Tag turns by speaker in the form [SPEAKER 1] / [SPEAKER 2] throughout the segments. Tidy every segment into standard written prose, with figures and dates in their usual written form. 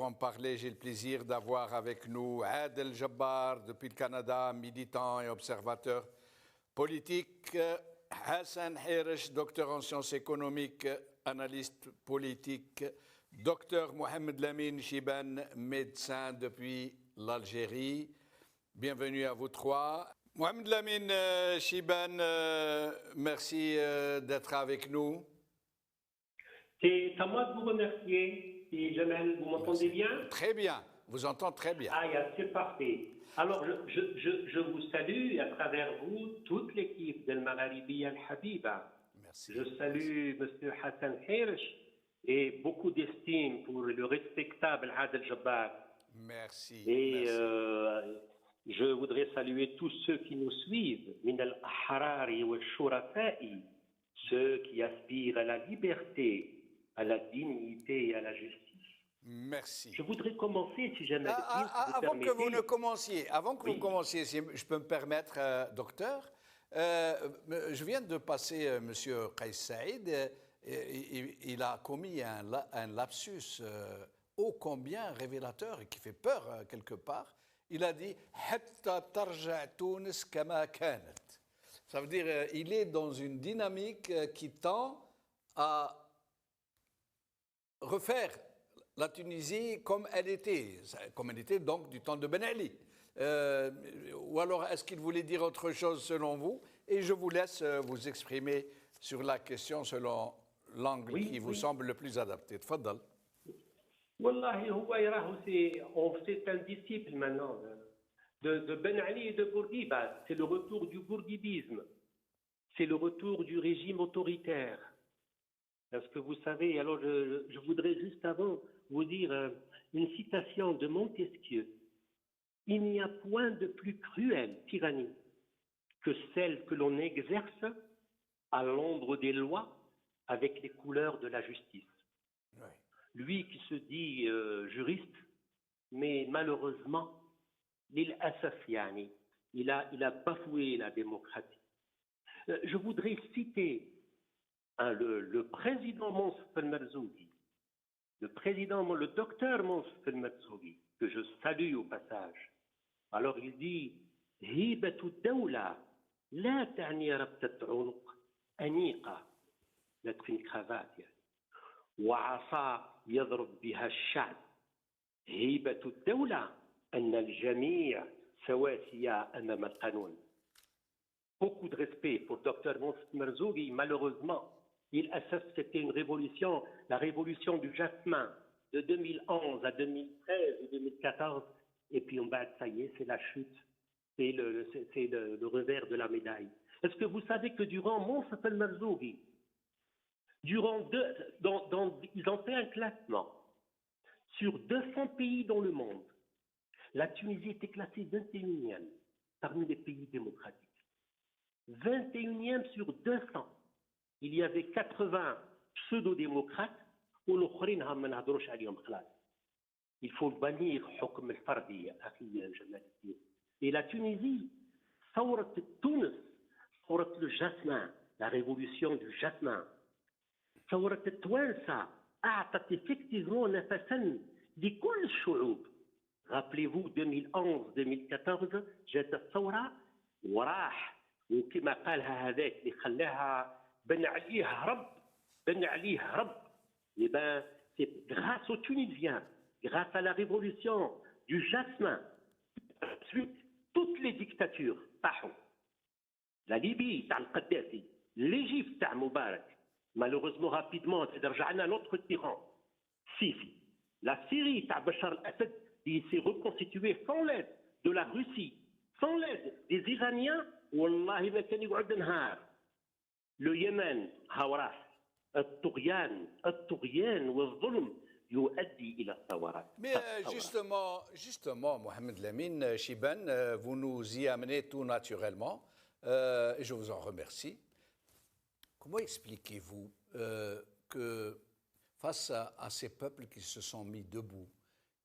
[SPEAKER 1] en parler. J'ai le plaisir d'avoir avec nous Adel Jabbar, depuis le Canada, militant et observateur politique. Hassan Hirish, docteur en sciences économiques, analyste politique. Docteur Mohamed Lamine Chiban, médecin depuis l'Algérie. Bienvenue à vous trois. Mohamed Lamine Chiban, merci d'être avec nous.
[SPEAKER 2] C'est à moi de vous remercier. Et Jamel, vous m'entendez bien?
[SPEAKER 1] Très bien, vous entendez très bien.
[SPEAKER 2] Ah, c'est parfait. Alors, je vous salue à travers vous, toute l'équipe d'Al Magharibiya Al Habiba.
[SPEAKER 1] Merci.
[SPEAKER 2] Je salue M. Hassan Hirish et beaucoup d'estime pour le respectable Adel Jabbar.
[SPEAKER 1] Merci.
[SPEAKER 2] Et
[SPEAKER 1] merci.
[SPEAKER 2] Je voudrais saluer tous ceux qui nous suivent, min al-ahrari wa al-shurafa'i, ceux qui aspirent à la liberté, à la dignité et à la justice.
[SPEAKER 1] Merci.
[SPEAKER 2] Je voudrais commencer, si jamais
[SPEAKER 1] avant que vous ne commenciez, vous commenciez, si je peux me permettre, docteur, je viens de passer M. Qais Saïd, il a commis un lapsus ô combien révélateur et qui fait peur quelque part. Il a dit « Hatta tarja' Tunis kama kanat ». Ça veut dire il est dans une dynamique qui tend à refaire la Tunisie comme elle était donc du temps de Ben Ali. Ou alors est-ce qu'il voulait dire autre chose selon vous? Et je vous laisse vous exprimer sur la question selon l'angle qui vous semble le plus adapté. Tfaddal.
[SPEAKER 2] Wallahi, c'est un disciple maintenant de Ben Ali et de Bourguiba. C'est le retour du bourguibisme. C'est le retour du régime autoritaire. Parce que vous savez, alors je voudrais juste avant vous dire une citation de Montesquieu. Il n'y a point de plus cruelle tyrannie que celle que l'on exerce à l'ombre des lois avec les couleurs de la justice.
[SPEAKER 1] Oui.
[SPEAKER 2] Lui qui se dit juriste, mais malheureusement, il a bafoué la démocratie. Je voudrais citer le président Monsef El-Marzougi, le docteur Monsef El-Marzougi, que je salue au passage. Alors il dit هيبة الدولة لا تعني ربطة عنق أنيقة, mettre une cravate يعني. وعصا يضرب بها الشعب. هيبة الدولة أن الجميع سواسية أمام القانون. Beaucoup de respect pour Dr Monsef Marzougi. Malheureusement, c'était une révolution, la révolution du jasmin de 2011 à 2013 et 2014. Et puis, ça y est, c'est la chute, c'est le revers de la médaille. Est-ce que vous savez que durant Monsef El-Marzougi, ils ont fait un classement sur 200 pays dans le monde. La Tunisie était classée 21e parmi les pays démocratiques. 21e sur 200. Il y avait 80 pseudo-démocrates ou l'aukhrin ha ma nahdrouch alayhom khalas. Il faut bannir hukm al-fardi, akhi Jamal Eddine. Et la Tunisie, Thawrat Tunis, Thawrat le jasmin, la révolution du jasmin. ثورة التوانسة أعطت effectivement نفسا لكل الشعوب. Rappelez-vous 2011-2014 جات الثورة وراح وكما قالها هذاك اللي خلاها بن عليه هرب. Eh ben, c'est grâce aux Tunisiens, grâce à la révolution du jasmin, ensuite toutes les dictatures طاحوا. La Libye تاع القذافي, l'Égypte تاع مبارك. Malheureusement, rapidement, c'est رجعنا notre tyran, Sisi. La Syrie, Bachar al-Assad, il s'est reconstitué sans l'aide de la Russie, sans l'aide des Iraniens. Wallahi ma كان يقعد نهار. Le Yémen, هاوراه. الطغيان والظلم يؤدي إلى الثورات.
[SPEAKER 1] Mais justement, Mohamed Lamine Chiban, vous nous y amenez tout naturellement, et je vous en remercie. Comment expliquez-vous que face à ces peuples qui se sont mis debout,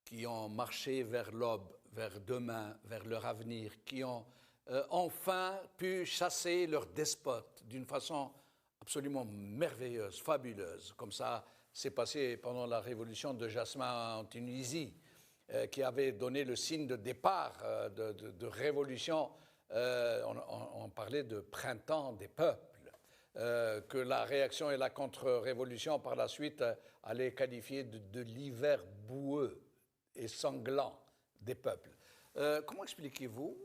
[SPEAKER 1] qui ont marché vers l'aube, vers demain, vers leur avenir, qui ont enfin pu chasser leurs despotes d'une façon absolument merveilleuse, fabuleuse, comme ça, s'est passé pendant la révolution de Jasmin en Tunisie, qui avait donné le signe de départ de révolution. On parlait de printemps des peuples, que la réaction et la contre-révolution par la suite allaient qualifier de l'hiver boueux et sanglant des peuples. Comment expliquez-vous,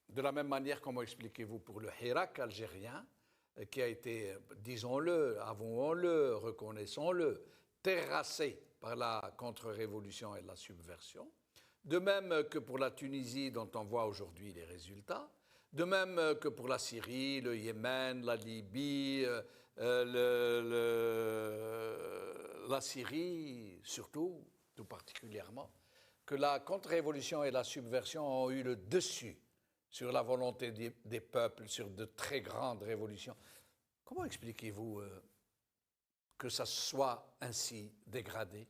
[SPEAKER 1] de la même manière, comment expliquez-vous pour le Hirak algérien, qui a été, disons-le, avouons-le, reconnaissons-le, terrassé par la contre-révolution et la subversion, de même que pour la Tunisie dont on voit aujourd'hui les résultats, de même que pour la Syrie, le Yémen, la Libye, la Syrie surtout, tout particulièrement, que la contre-révolution et la subversion ont eu le dessus sur la volonté des peuples, sur de très grandes révolutions. Comment expliquez-vous que ça soit ainsi dégradé?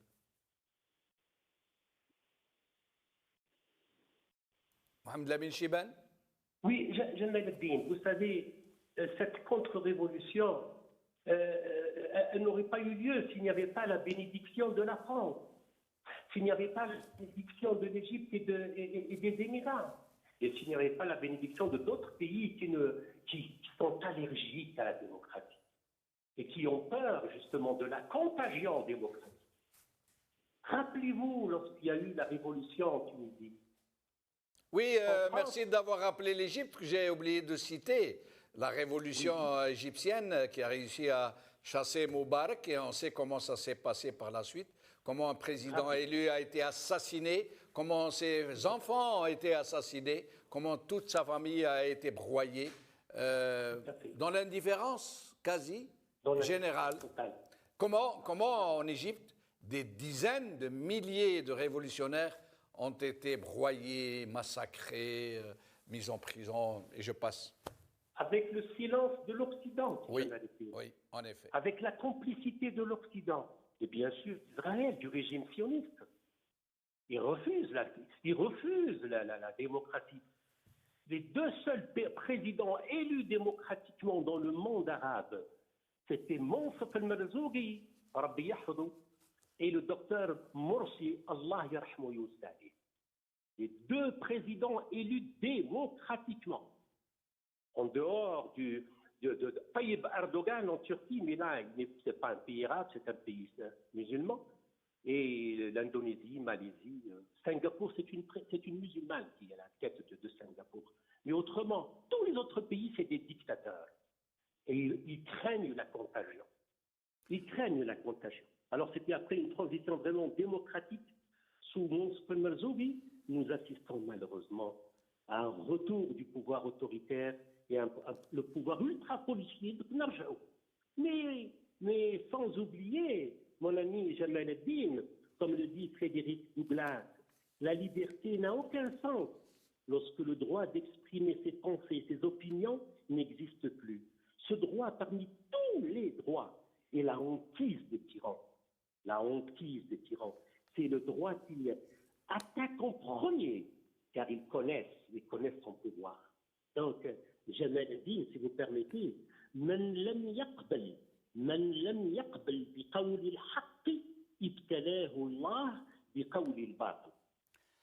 [SPEAKER 1] Mohamed Lamine Chibane?
[SPEAKER 2] Oui, Jamel Eddine, vous savez, cette contre-révolution, elle n'aurait pas eu lieu s'il n'y avait pas la bénédiction de la France, s'il n'y avait pas la bénédiction de l'Égypte et des Émirats, et s'il n'y avait pas la bénédiction de d'autres pays qui sont allergiques à la démocratie et qui ont peur justement de la contagion démocratique. Rappelez-vous lorsqu'il y a eu la révolution en Tunisie.
[SPEAKER 1] Oui, merci d'avoir rappelé l'Égypte, que j'ai oublié de citer. La révolution égyptienne qui a réussi à chasser Moubarak, et on sait comment ça s'est passé par la suite, comment un président élu a été assassiné, comment ses enfants ont été assassinés, comment toute sa famille a été broyée, dans l'indifférence quasi générale. Comment en Égypte, des dizaines de milliers de révolutionnaires ont été broyés, massacrés, mis en prison, et je passe.
[SPEAKER 2] Avec le silence de l'Occident,
[SPEAKER 1] oui, en effet.
[SPEAKER 2] Avec la complicité de l'Occident, et bien sûr d'Israël, du régime sioniste. Ils refusent la démocratie. Les deux seuls présidents élus démocratiquement dans le monde arabe, c'était Monsef al-Marzougui, Rabbi Yahfadou, et le docteur Morsi, Allah yarhamou youssahi. Les deux présidents élus démocratiquement. En dehors de Tayyip Erdogan en Turquie, mais là, ce n'est pas un pays arabe, c'est un pays musulman. Et l'Indonésie, Malaisie, Singapour, c'est une musulmane qui est à la tête de Singapour. Mais autrement, tous les autres pays, c'est des dictateurs. Et ils craignent la contagion. Ils craignent la contagion. Alors c'était après une transition vraiment démocratique sous Monsef al-Marzougui. Nous assistons malheureusement à un retour du pouvoir autoritaire et le pouvoir ultra-policier de Narjao. Mais sans oublier, mon ami Jamel Eddine, comme le dit Frédéric Douglas, la liberté n'a aucun sens lorsque le droit d'exprimer ses pensées et ses opinions n'existe plus. Ce droit, parmi tous les droits, est la hantise des tyrans. La hantise des tyrans. C'est le droit qui attaque en premier, car ils connaissent son pouvoir. Donc, Jamel Eddine, si vous permettez, من لم يقبل بقول الحق ابتلاه الله بقول الباطل.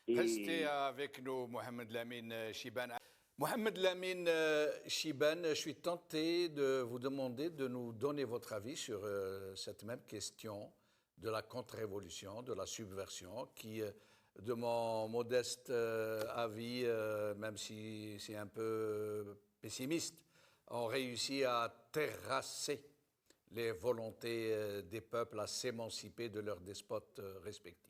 [SPEAKER 1] Restez avec nous, Mohamed Lamine Chibane. Mohamed Lamine Chibane, je suis tenté de vous demander de nous donner votre avis sur cette même question de la contre-révolution, de la subversion, qui, de mon modeste avis, même si c'est un peu pessimiste, ont réussi à terrasser les volontés des peuples à s'émanciper de leurs despotes respectifs.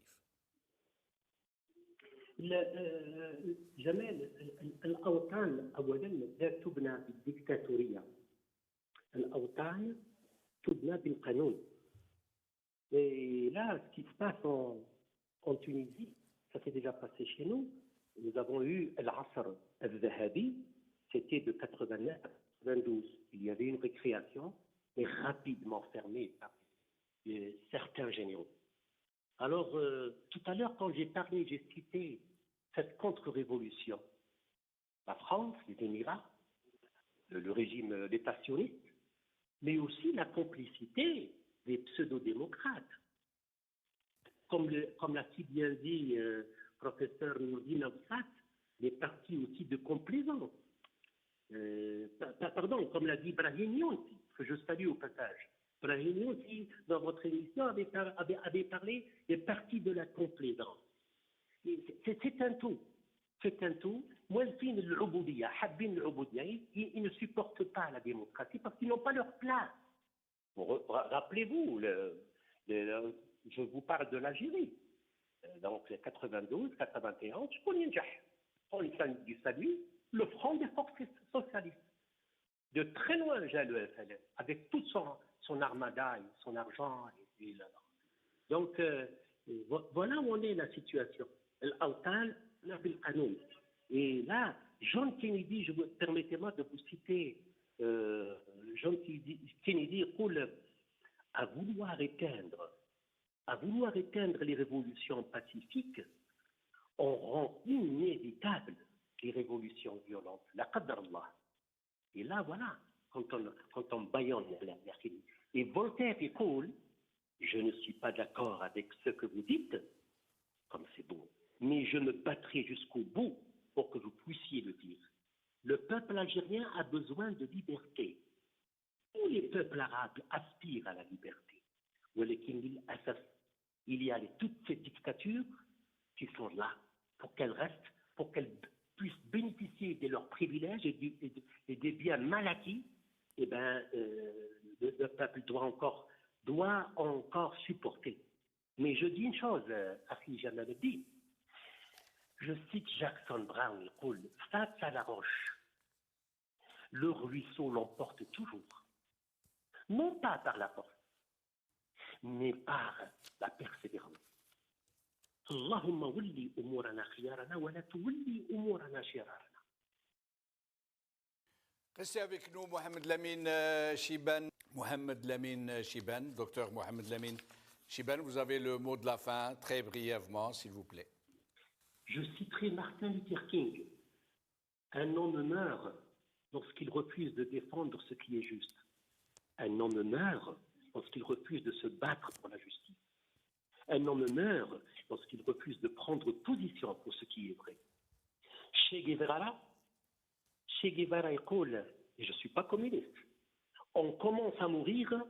[SPEAKER 2] جمال الأوطان أولا لا تبنى بالديكتاتورية. الأوطان تبنى بالقانون. Et là, ce qui se passe en Tunisie, ça s'est déjà passé chez nous. Nous avons eu l'Asr al-Zahabi, c'était de 89 à 92. Il y avait une récréation, mais rapidement fermée par certains généraux. Alors, tout à l'heure, quand j'ai cité cette contre-révolution, la France, les Émirats, le régime, l'État sioniste, mais aussi la complicité des pseudo-démocrates. Comme l'a si bien dit professeur Nourdine Absat, des partis aussi de complaisance. Pardon, comme l'a dit Brahim Yonsi, que je salue au passage. Brahim Yonsi, dans votre émission, avait parlé des partis de la complaisance. C'est un tout. C'est un tout. Moualfin al-Uboudiya, Habbin al-Uboudiya, ils ne supportent pas la démocratie parce qu'ils n'ont pas leur place. Rappelez-vous, je vous parle de l'Algérie. Donc, 92, 91, je connais du salut, le front des forces socialistes. De très loin, j'ai le FLN, avec toute son armada, son argent. Donc, voilà où on est la situation. Et là, John Kennedy, permettez-moi de vous citer, John Kennedy dit à vouloir éteindre les révolutions pacifiques, on rend inévitable les révolutions violentes. La qadar Allah. Et là, voilà, quand on baillonne la vérité. Et Voltaire dit, je ne suis pas d'accord avec ce que vous dites, comme c'est beau, mais je me battrai jusqu'au bout pour que vous puissiez le dire. Le peuple algérien a besoin de liberté. Tous les peuples arabes aspirent à la liberté. Il y a toutes ces dictatures qui sont là pour qu'elles restent, pour qu'elles puissent bénéficier de leurs privilèges et des biens mal acquis. Eh bien, le peuple doit encore supporter. Mais je dis une chose, Akhi Jamal dit, je cite Jackson Brown, face à la roche, le ruisseau l'emporte toujours. Non pas par la force, mais par la persévérance. Allahumma wulli umurana khiyarana wa la tuwulli umurana shirarana.
[SPEAKER 1] Restez avec nous, Mohamed Lamine Chibane. Mohamed Lamine Chibane, docteur Mohamed Lamine Chibane, vous avez le mot de la fin, très brièvement, s'il vous plaît.
[SPEAKER 2] Je citerai Martin Luther King. Un homme meurt lorsqu'il refuse de défendre ce qui est juste. Un homme meurt lorsqu'il refuse de se battre pour la justice. Un homme meurt lorsqu'il refuse de prendre position pour ce qui est vrai. Che Guevara écoule, et je ne suis pas communiste, on commence à mourir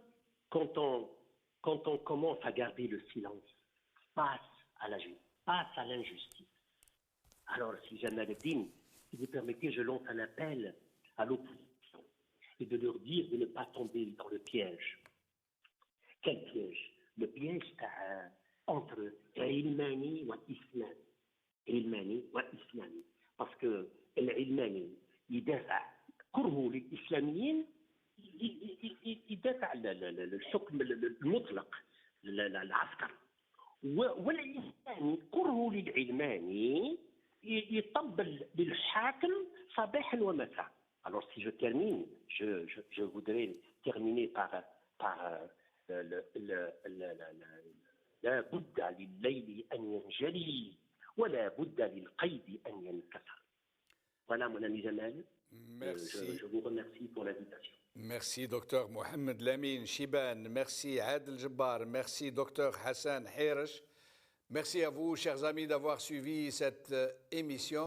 [SPEAKER 2] quand on commence à garder le silence face à l'injustice. Alors, si Jamaluddin, si vous permettez, je lance un appel à l'opposition et de leur dire de ne pas tomber dans le piège. Quel piège? Le piège entre Ilmani et Islam. Ilmani et Islam. Parce que l'Ilmani, il دافع كرهه للإسلاميين يدافع الحكم المطلق العسكر والإسلامي كرهه للعلماني يطبل للحاكم صباحا ومساء. Alors si je termine, je voudrais terminer par لا بد لليل أن ينجلي ولا بد للقيد أن ينكسر. Voilà, mon ami Jamal.
[SPEAKER 1] Merci.
[SPEAKER 2] Je vous remercie pour l'invitation.
[SPEAKER 1] Merci, docteur Mohamed Lamine Chibane. Merci, Adel Jabbar. Merci, docteur Hassan Herish. Merci à vous, chers amis, d'avoir suivi cette émission.